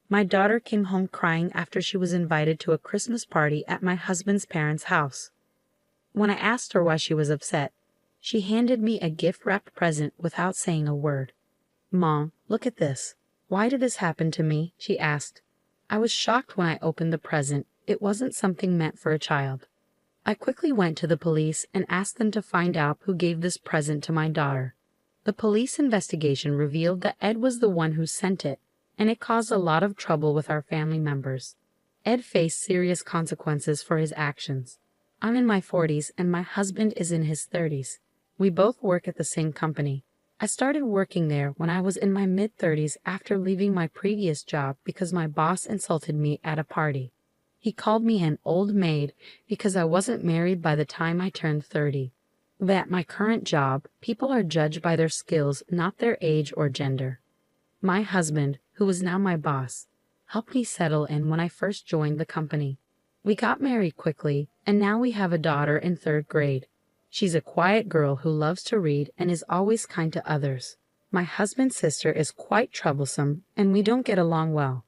My daughter came home crying after she was invited to a Christmas party at my husband's parents' house. When I asked her why she was upset, she handed me a gift-wrapped present without saying a word. "Mom, look at this. Why did this happen to me?" she asked. I was shocked when I opened the present. It wasn't something meant for a child. I quickly went to the police and asked them to find out who gave this present to my daughter. The police investigation revealed that Ed was the one who sent it, and it caused a lot of trouble with our family members. Ed faced serious consequences for his actions. I'm in my 40s and my husband is in his 30s. We both work at the same company. I started working there when I was in my mid-30s after leaving my previous job because my boss insulted me at a party. He called me an old maid because I wasn't married by the time I turned 30. At my current job, people are judged by their skills, not their age or gender. My husband, who is now my boss, helped me settle in when I first joined the company. We got married quickly, and now we have a daughter in 3rd grade. She's a quiet girl who loves to read and is always kind to others. My husband's sister is quite troublesome, and we don't get along well.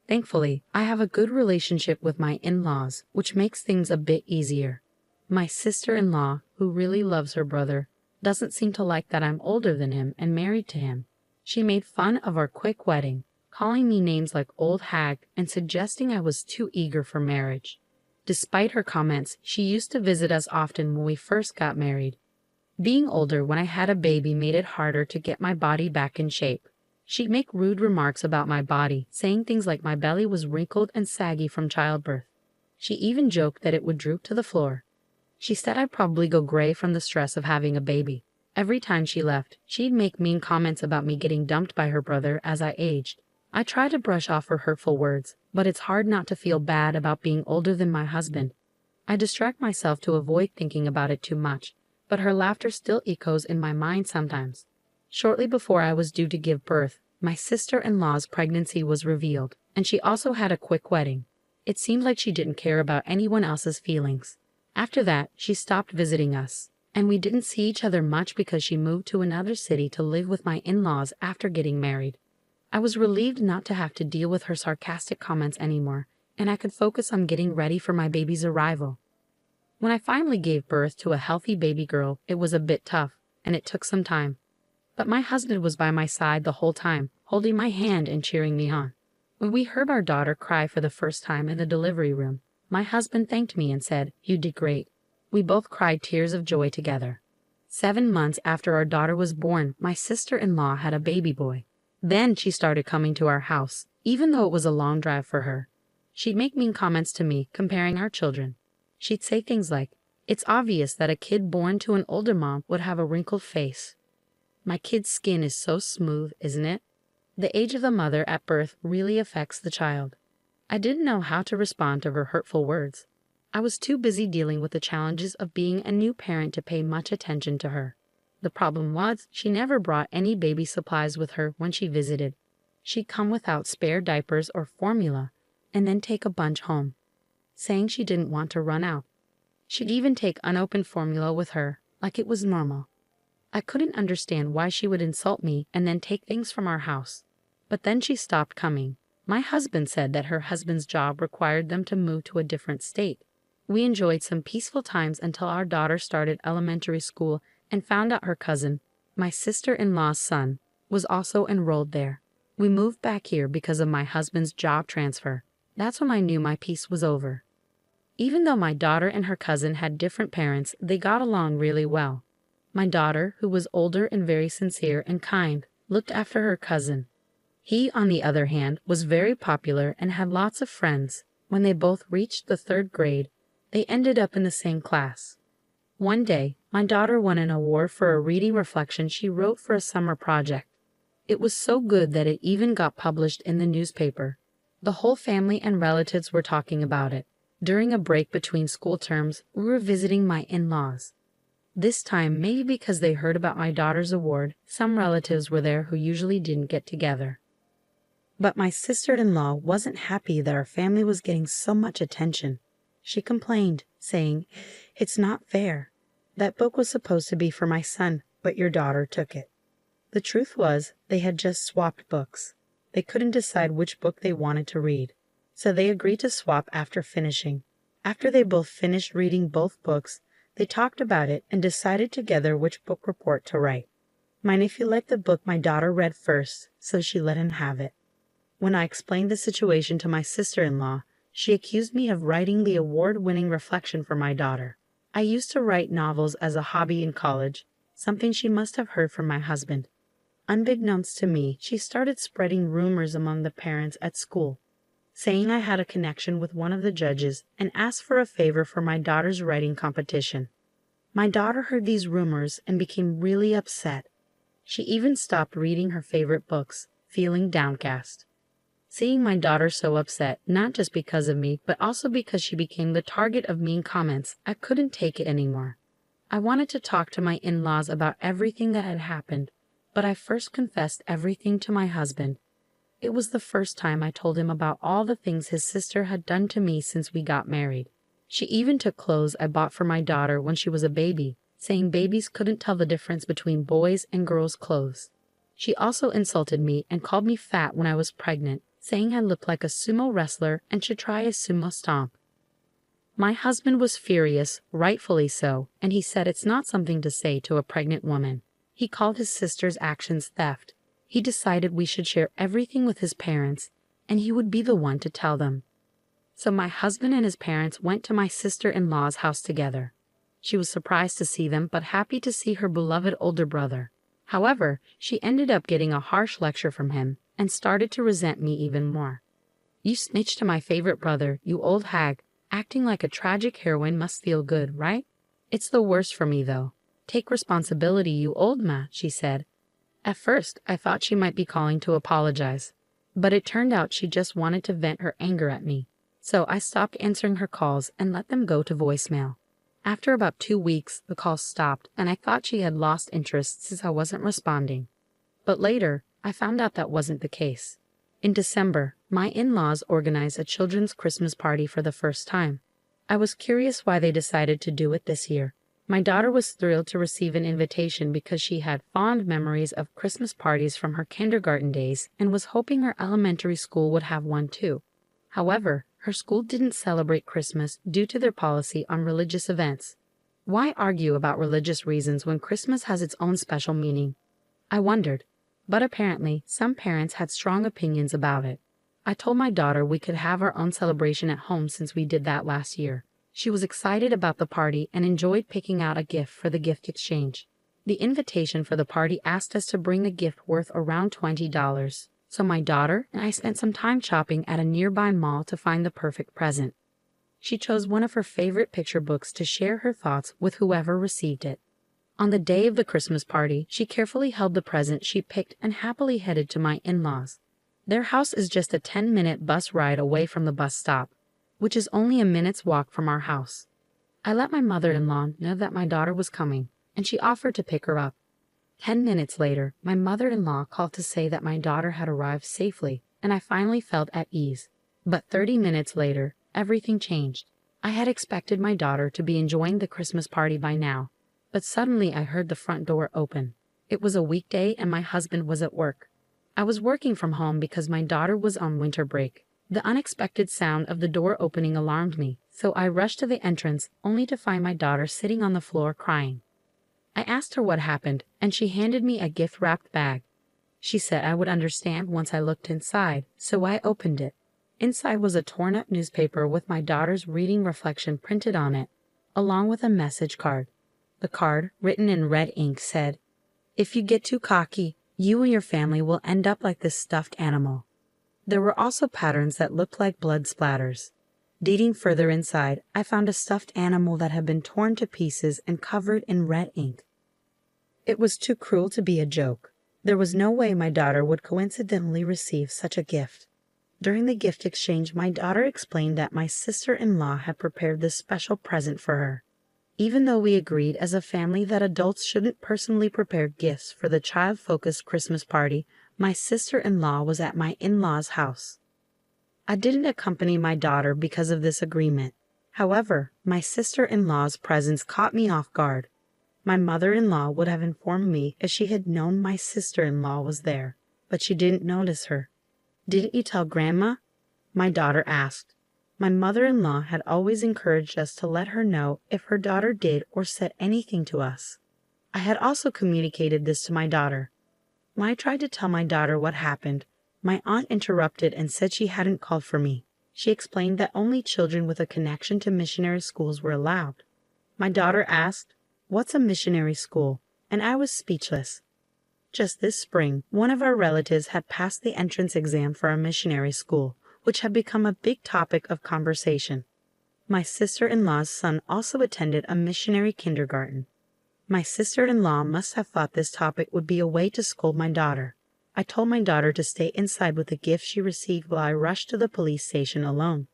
Thankfully, I have a good relationship with my in-laws, which makes things a bit easier. My sister-in-law, who really loves her brother, doesn't seem to like that I'm older than him and married to him. She made fun of our quick wedding, calling me names like old hag and suggesting I was too eager for marriage. Despite her comments, she used to visit us often when we first got married. Being older when I had a baby made it harder to get my body back in shape. She'd make rude remarks about my body, saying things like my belly was wrinkled and saggy from childbirth. She even joked that it would droop to the floor. She said I'd probably go gray from the stress of having a baby. Every time she left, she'd make mean comments about me getting dumped by her brother as I aged. I try to brush off her hurtful words, but it's hard not to feel bad about being older than my husband. I distract myself to avoid thinking about it too much, but her laughter still echoes in my mind sometimes. Shortly before I was due to give birth, my sister-in-law's pregnancy was revealed, and she also had a quick wedding. It seemed like she didn't care about anyone else's feelings. After that, she stopped visiting us, and we didn't see each other much because she moved to another city to live with my in-laws after getting married. I was relieved not to have to deal with her sarcastic comments anymore, and I could focus on getting ready for my baby's arrival. When I finally gave birth to a healthy baby girl, it was a bit tough, and it took some time. But my husband was by my side the whole time, holding my hand and cheering me on. When we heard our daughter cry for the first time in the delivery room, my husband thanked me and said, "You did great." We both cried tears of joy together. 7 months after our daughter was born, my sister-in-law had a baby boy. Then she started coming to our house, even though it was a long drive for her. She'd make mean comments to me, comparing our children. She'd say things like, "It's obvious that a kid born to an older mom would have a wrinkled face. My kid's skin is so smooth, isn't it?" The age of the mother at birth really affects the child. I didn't know how to respond to her hurtful words. I was too busy dealing with the challenges of being a new parent to pay much attention to her. The problem was, she never brought any baby supplies with her when she visited. She'd come without spare diapers or formula, and then take a bunch home, saying she didn't want to run out. She'd even take unopened formula with her, like it was normal. I couldn't understand why she would insult me and then take things from our house. But then she stopped coming. My husband said that her husband's job required them to move to a different state. We enjoyed some peaceful times until our daughter started elementary school and found out her cousin, my sister-in-law's son, was also enrolled there. We moved back here because of my husband's job transfer. That's when I knew my peace was over. Even though my daughter and her cousin had different parents, they got along really well. My daughter, who was older and very sincere and kind, looked after her cousin. He, on the other hand, was very popular and had lots of friends. When they both reached the 3rd grade, they ended up in the same class. One day, my daughter won an award for a reading reflection she wrote for a summer project. It was so good that it even got published in the newspaper. The whole family and relatives were talking about it. During a break between school terms, we were visiting my in-laws. This time, maybe because they heard about my daughter's award, some relatives were there who usually didn't get together. But my sister-in-law wasn't happy that our family was getting so much attention. She complained, saying, "It's not fair. That book was supposed to be for my son, but your daughter took it." The truth was, they had just swapped books. they couldn't decide which book they wanted to read, so they agreed to swap after finishing. After they both finished reading both books, they talked about it and decided together which book report to write. My nephew liked the book my daughter read first, so she let him have it. When I explained the situation to my sister-in-law, she accused me of writing the award-winning reflection for my daughter. I used to write novels as a hobby in college, something she must have heard from my husband. Unbeknownst to me, she started spreading rumors among the parents at school, saying I had a connection with one of the judges and asked for a favor for my daughter's writing competition. My daughter heard these rumors and became really upset. She even stopped reading her favorite books, feeling downcast. Seeing my daughter so upset, not just because of me, but also because she became the target of mean comments, I couldn't take it anymore. I wanted to talk to my in-laws about everything that had happened, but I first confessed everything to my husband. It was the first time I told him about all the things his sister had done to me since we got married. She even took clothes I bought for my daughter when she was a baby, saying babies couldn't tell the difference between boys' and girls' clothes. She also insulted me and called me fat when I was pregnant, saying I looked like a sumo wrestler and should try a sumo stomp. My husband was furious, rightfully so, and he said it's not something to say to a pregnant woman. He called his sister's actions theft. He decided we should share everything with his parents, and he would be the one to tell them. So my husband and his parents went to my sister-in-law's house together. She was surprised to see them, but happy to see her beloved older brother. However, she ended up getting a harsh lecture from him and started to resent me even more. "You snitched to my favorite brother, you old hag. Acting like a tragic heroine must feel good, right? It's the worst for me, though. Take responsibility, you old ma," she said. At first, I thought she might be calling to apologize, but it turned out she just wanted to vent her anger at me. So I stopped answering her calls and let them go to voicemail. After about 2 weeks, the calls stopped, and I thought she had lost interest since I wasn't responding. But later, I found out that wasn't the case. In December, my in-laws organized a children's Christmas party for the first time. I was curious why they decided to do it this year. My daughter was thrilled to receive an invitation because she had fond memories of Christmas parties from her kindergarten days and was hoping her elementary school would have one too. However, her school didn't celebrate Christmas due to their policy on religious events. Why argue about religious reasons when Christmas has its own special meaning? I wondered, but apparently some parents had strong opinions about it. I told my daughter we could have our own celebration at home since we did that last year. She was excited about the party and enjoyed picking out a gift for the gift exchange. The invitation for the party asked us to bring a gift worth around $20, so my daughter and I spent some time shopping at a nearby mall to find the perfect present. She chose one of her favorite picture books to share her thoughts with whoever received it. On the day of the Christmas party, she carefully held the present she picked and happily headed to my in-laws. Their house is just a 10-minute bus ride away from the bus stop, which is only a minute's walk from our house. I let my mother-in-law know that my daughter was coming, and she offered to pick her up. 10 minutes later, my mother-in-law called to say that my daughter had arrived safely, and I finally felt at ease. But 30 minutes later, everything changed. I had expected my daughter to be enjoying the Christmas party by now, but suddenly I heard the front door open. It was a weekday and my husband was at work. I was working from home because my daughter was on winter break. The unexpected sound of the door opening alarmed me, so I rushed to the entrance only to find my daughter sitting on the floor crying. I asked her what happened, and she handed me a gift-wrapped bag. She said I would understand once I looked inside, so I opened it. Inside was a torn-up newspaper with my daughter's reading reflection printed on it, along with a message card. The card, written in red ink, said, "If you get too cocky, you and your family will end up like this stuffed animal." There were also patterns that looked like blood splatters. Digging further inside, I found a stuffed animal that had been torn to pieces and covered in red ink. It was too cruel to be a joke. There was no way my daughter would coincidentally receive such a gift. During the gift exchange, my daughter explained that my sister-in-law had prepared this special present for her. Even though we agreed as a family that adults shouldn't personally prepare gifts for the child-focused Christmas party, my sister-in-law was at my in-laws' house. I didn't accompany my daughter because of this agreement. However, my sister-in-law's presence caught me off guard. My mother-in-law would have informed me if she had known my sister-in-law was there, but she didn't notice her. "Didn't you tell Grandma?" my daughter asked. My mother-in-law had always encouraged us to let her know if her daughter did or said anything to us. I had also communicated this to my daughter. When I tried to tell my daughter what happened, my aunt interrupted and said she hadn't called for me. She explained that only children with a connection to missionary schools were allowed. My daughter asked, "What's a missionary school?" and I was speechless. Just this spring, one of our relatives had passed the entrance exam for a missionary school, which had become a big topic of conversation. My sister-in-law's son also attended a missionary kindergarten. My sister-in-law must have thought this topic would be a way to scold my daughter. I told my daughter to stay inside with the gift she received while I rushed to the police station alone.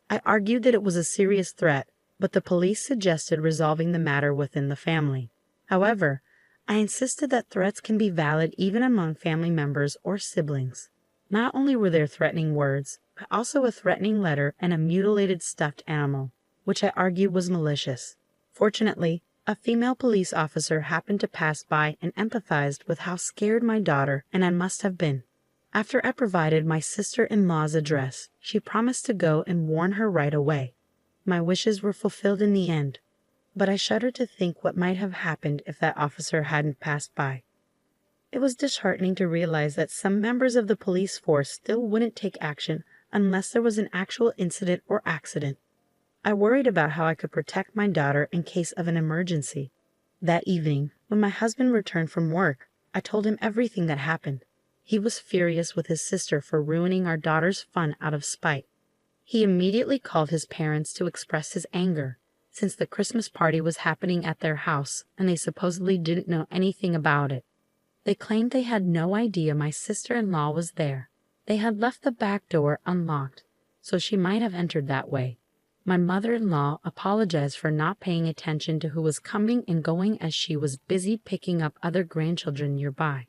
I argued that it was a serious threat, but the police suggested resolving the matter within the family. However, I insisted that threats can be valid even among family members or siblings. Not only were there threatening words, but also a threatening letter and a mutilated stuffed animal, which I argued was malicious. Fortunately, a female police officer happened to pass by and empathized with how scared my daughter and I must have been. After I provided my sister-in-law's address, she promised to go and warn her right away. My wishes were fulfilled in the end, but I shudder to think what might have happened if that officer hadn't passed by. It was disheartening to realize that some members of the police force still wouldn't take action unless there was an actual incident or accident. I worried about how I could protect my daughter in case of an emergency. That evening, when my husband returned from work, I told him everything that happened. He was furious with his sister for ruining our daughter's fun out of spite. He immediately called his parents to express his anger, since the Christmas party was happening at their house and they supposedly didn't know anything about it. They claimed they had no idea my sister-in-law was there. They had left the back door unlocked, so she might have entered that way. My mother-in-law apologized for not paying attention to who was coming and going as she was busy picking up other grandchildren nearby.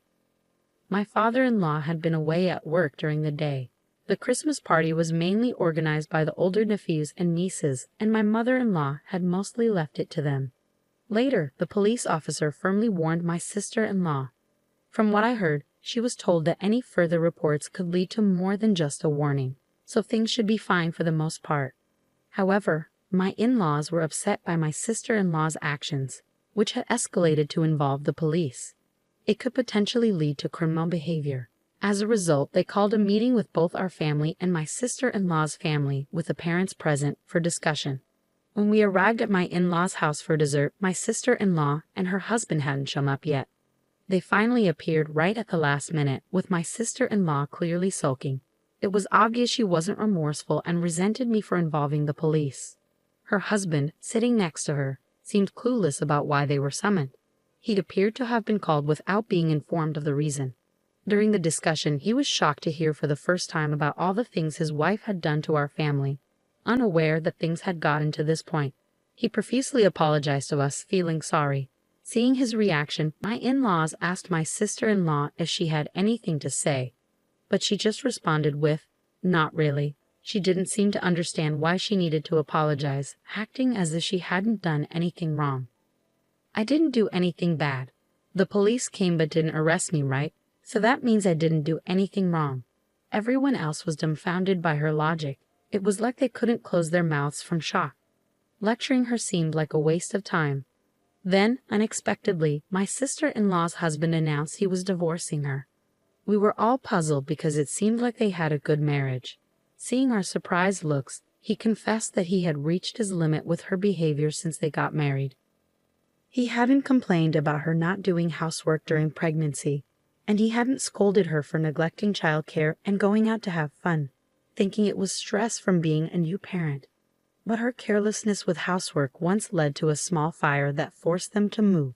My father-in-law had been away at work during the day. The Christmas party was mainly organized by the older nephews and nieces, and my mother-in-law had mostly left it to them. Later, the police officer firmly warned my sister-in-law. From what I heard, she was told that any further reports could lead to more than just a warning, so things should be fine for the most part. However, my in-laws were upset by my sister-in-law's actions, which had escalated to involve the police. It could potentially lead to criminal behavior. As a result, they called a meeting with both our family and my sister-in-law's family, with the parents present, for discussion. When we arrived at my in-laws' house for dessert, my sister-in-law and her husband hadn't shown up yet. They finally appeared right at the last minute, with my sister-in-law clearly sulking. It was obvious she wasn't remorseful and resented me for involving the police. Her husband, sitting next to her, seemed clueless about why they were summoned. He'd appeared to have been called without being informed of the reason. During the discussion, he was shocked to hear for the first time about all the things his wife had done to our family, unaware that things had gotten to this point. He profusely apologized to us, feeling sorry. Seeing his reaction, my in-laws asked my sister-in-law if she had anything to say, but she just responded with, "Not really." She didn't seem to understand why she needed to apologize, acting as if she hadn't done anything wrong. I didn't do anything bad. The police came but didn't arrest me, right? So that means I didn't do anything wrong. Everyone else was dumbfounded by her logic. It was like they couldn't close their mouths from shock. Lecturing her seemed like a waste of time. Then, unexpectedly, my sister-in-law's husband announced he was divorcing her. We were all puzzled because it seemed like they had a good marriage. Seeing our surprised looks, he confessed that he had reached his limit with her behavior since they got married. He hadn't complained about her not doing housework during pregnancy, and he hadn't scolded her for neglecting childcare and going out to have fun, thinking it was stress from being a new parent. But her carelessness with housework once led to a small fire that forced them to move.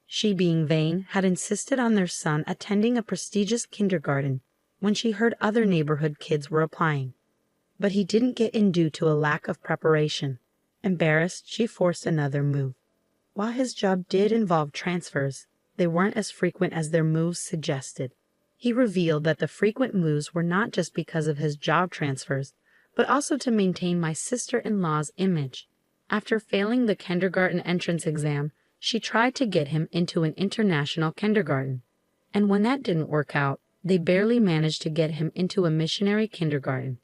She, being vain, had insisted on their son attending a prestigious kindergarten when she heard other neighborhood kids were applying. But he didn't get in due to a lack of preparation. Embarrassed, she forced another move. While his job did involve transfers, they weren't as frequent as their moves suggested. He revealed that the frequent moves were not just because of his job transfers, but also to maintain my sister-in-law's image. After failing the kindergarten entrance exam, she tried to get him into an international kindergarten. And when that didn't work out, They barely managed to get him into a missionary kindergarten.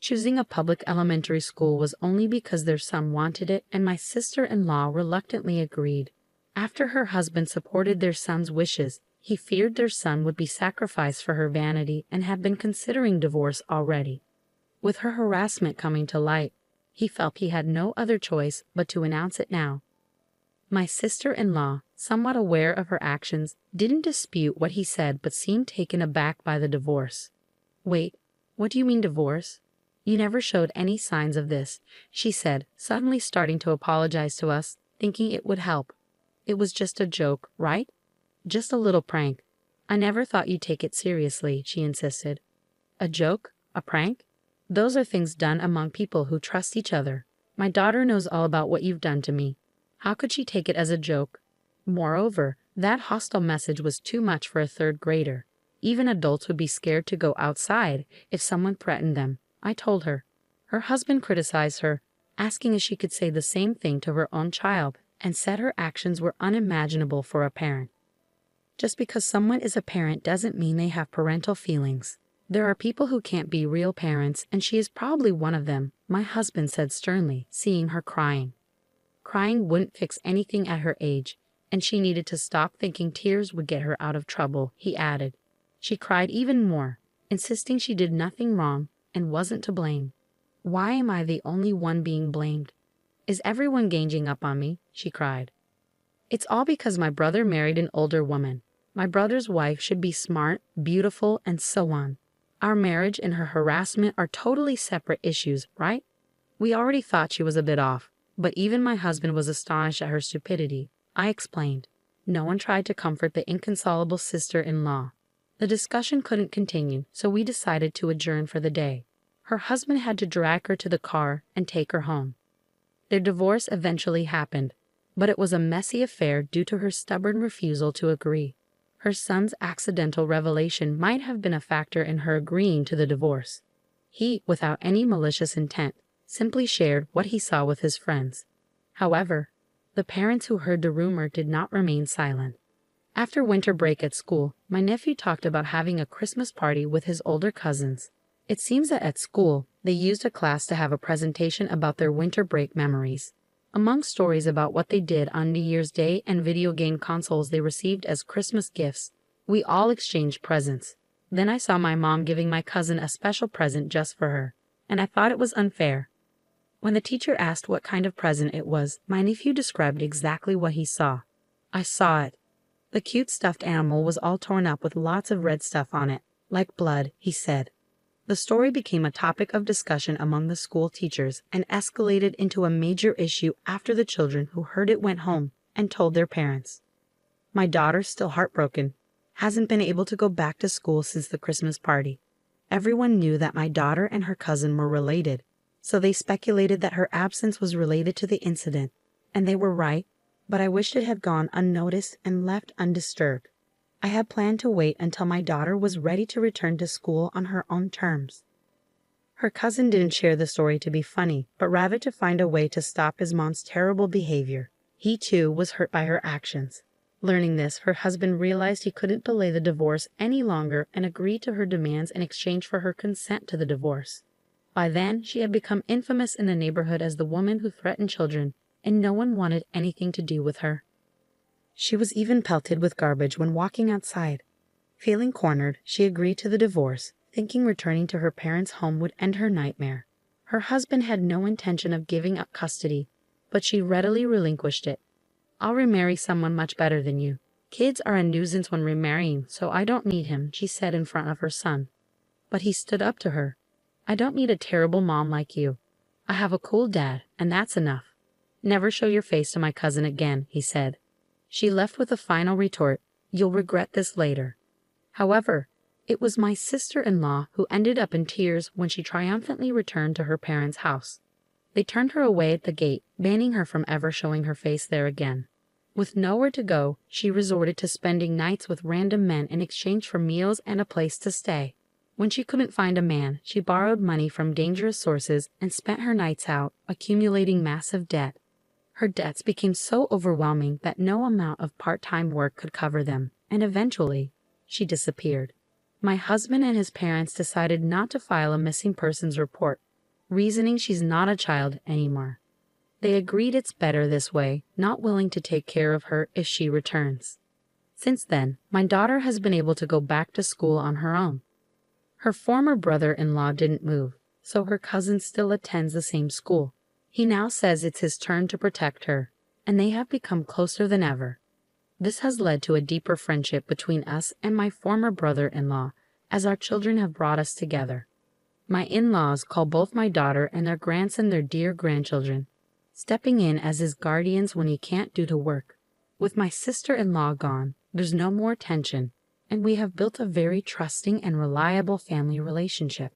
Choosing a public elementary school was only because their son wanted it, and my sister-in-law reluctantly agreed. After her husband supported their son's wishes, he feared their son would be sacrificed for her vanity and had been considering divorce already. With her harassment coming to light, he felt he had no other choice but to announce it now. My sister-in-law, somewhat aware of her actions, didn't dispute what he said but seemed taken aback by the divorce. "Wait, what do you mean divorce? You never showed any signs of this," she said, suddenly starting to apologize to us, thinking it would help. "It was just a joke, right? Just a little prank. I never thought you'd take it seriously," she insisted. "A joke? A prank? Those are things done among people who trust each other. My daughter knows all about what you've done to me. How could she take it as a joke? Moreover, that hostile message was too much for a third grader. Even adults would be scared to go outside if someone threatened them," I told her. Her husband criticized her, asking if she could say the same thing to her own child, and said her actions were unimaginable for a parent. Just because someone is a parent doesn't mean they have parental feelings. There are people who can't be real parents, and she is probably one of them, my husband said sternly, seeing her crying. Crying wouldn't fix anything at her age, and she needed to stop thinking tears would get her out of trouble, he added. She cried even more, insisting she did nothing wrong and wasn't to blame. "Why am I the only one being blamed? Is everyone ganging up on me?" she cried. "It's all because my brother married an older woman. My brother's wife should be smart, beautiful, and so on. Our marriage and her harassment are totally separate issues, right?" We already thought she was a bit off, but even my husband was astonished at her stupidity. I explained. No one tried to comfort the inconsolable sister-in-law. The discussion couldn't continue, so we decided to adjourn for the day. Her husband had to drag her to the car and take her home. Their divorce eventually happened, but it was a messy affair due to her stubborn refusal to agree. Her son's accidental revelation might have been a factor in her agreeing to the divorce. He, without any malicious intent, simply shared what he saw with his friends. However, the parents who heard the rumor did not remain silent. After winter break at school, my nephew talked about having a Christmas party with his older cousins. It seems that at school, they used a class to have a presentation about their winter break memories. Among stories about what they did on New Year's Day and video game consoles they received as Christmas gifts, we all exchanged presents. Then I saw my mom giving my cousin a special present just for her, and I thought it was unfair. When the teacher asked what kind of present it was, my nephew described exactly what he saw. "I saw it. The cute stuffed animal was all torn up with lots of red stuff on it, like blood," he said. The story became a topic of discussion among the school teachers and escalated into a major issue after the children who heard it went home and told their parents. My daughter, still heartbroken, hasn't been able to go back to school since the Christmas party. Everyone knew that my daughter and her cousin were related, so they speculated that her absence was related to the incident, and they were right, but I wished it had gone unnoticed and left undisturbed. I had planned to wait until my daughter was ready to return to school on her own terms. Her cousin didn't share the story to be funny, but rather to find a way to stop his mom's terrible behavior. He, too, was hurt by her actions. Learning this, her husband realized he couldn't delay the divorce any longer and agreed to her demands in exchange for her consent to the divorce. By then, she had become infamous in the neighborhood as the woman who threatened children, and no one wanted anything to do with her. She was even pelted with garbage when walking outside. Feeling cornered, she agreed to the divorce, thinking returning to her parents' home would end her nightmare. Her husband had no intention of giving up custody, but she readily relinquished it. "I'll remarry someone much better than you. Kids are a nuisance when remarrying, so I don't need him," she said in front of her son. But he stood up to her. "I don't need a terrible mom like you. I have a cool dad, and that's enough. Never show your face to my cousin again," he said. She left with a final retort, "You'll regret this later." However, it was my sister-in-law who ended up in tears when she triumphantly returned to her parents' house. They turned her away at the gate, banning her from ever showing her face there again. With nowhere to go, she resorted to spending nights with random men in exchange for meals and a place to stay. When she couldn't find a man, she borrowed money from dangerous sources and spent her nights out, accumulating massive debt. Her debts became so overwhelming that no amount of part-time work could cover them, and eventually, she disappeared. My husband and his parents decided not to file a missing persons report, reasoning she's not a child anymore. They agreed it's better this way, not willing to take care of her if she returns. Since then, my daughter has been able to go back to school on her own. Her former brother-in-law didn't move, so her cousin still attends the same school. He now says it's his turn to protect her, and they have become closer than ever. This has led to a deeper friendship between us and my former brother-in-law, as our children have brought us together. My in-laws call both my daughter and their grandson their dear grandchildren, stepping in as his guardians when he can't do the work. With my sister-in-law gone, there's no more tension, and we have built a very trusting and reliable family relationship.